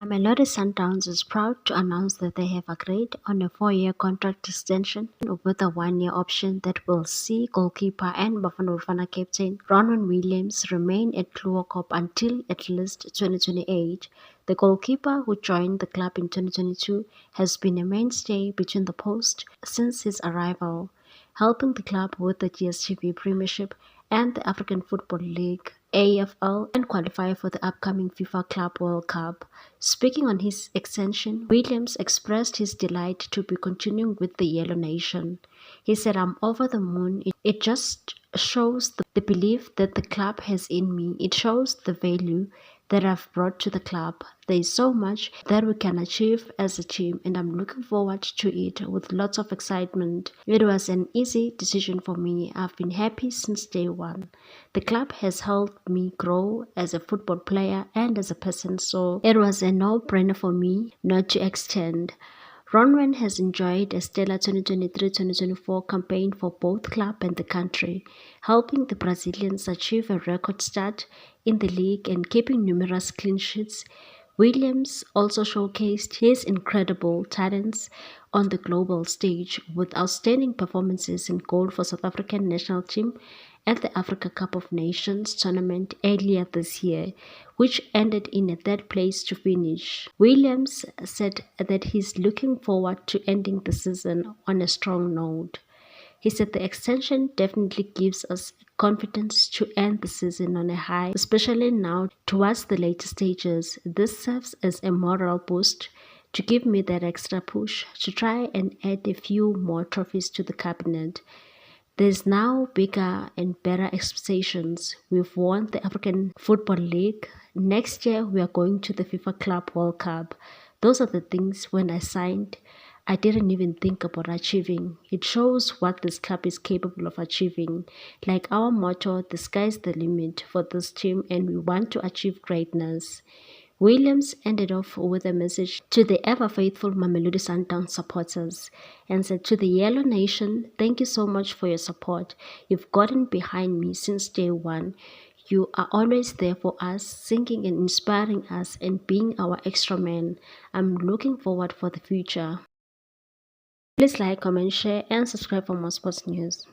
Mamelodi Sundowns is proud to announce that they have agreed on a 4-year contract extension with a 1-year option that will see goalkeeper and Bafana Bafana captain Ronwen Williams remain at Kluwerkop until at least 2028. The goalkeeper, who joined the club in 2022, has been a mainstay between the posts since his arrival, helping the club with the DStv Premiership and the African Football League AFL and qualify for the upcoming FIFA Club World Cup. Speaking on his extension, Williams expressed his delight to be continuing with the Yellow Nation. He said, "I'm over the moon. It just shows the belief that the club has in me. It shows the value that I've brought to the club. There is so much that we can achieve as a team, and I'm looking forward to it with lots of excitement. It was an easy decision for me. I've been happy since day one. The club has helped me grow as a football player and as a person, so it was a no-brainer for me not to extend." Ronwen has enjoyed a stellar 2023-2024 campaign for both club and the country, helping the Brazilians achieve a record start in the league and keeping numerous clean sheets. Williams also showcased his incredible talents on the global stage with outstanding performances in goal for South African national team at the Africa Cup of Nations tournament earlier this year, which ended in a third place to finish. Williams said that he's looking forward to ending the season on a strong note. He said the extension definitely gives us confidence to end the season on a high, especially now towards the later stages. This serves as a moral boost to give me that extra push to try and add a few more trophies to the cabinet. There's now bigger and better expectations. We've won the African Football League. Next year, we are going to the FIFA Club World Cup. Those are the things when I signed, I didn't even think about achieving. It shows what this club is capable of achieving. Like our motto, the sky's the limit for this team and we want to achieve greatness. Williams ended off with a message to the ever-faithful Mamelodi Sundowns supporters and said, "To the Yellow Nation, thank you so much for your support. You've gotten behind me since day one. You are always there for us, singing and inspiring us and being our extra man. I'm looking forward for the future." Please like, comment, share and subscribe for more sports news.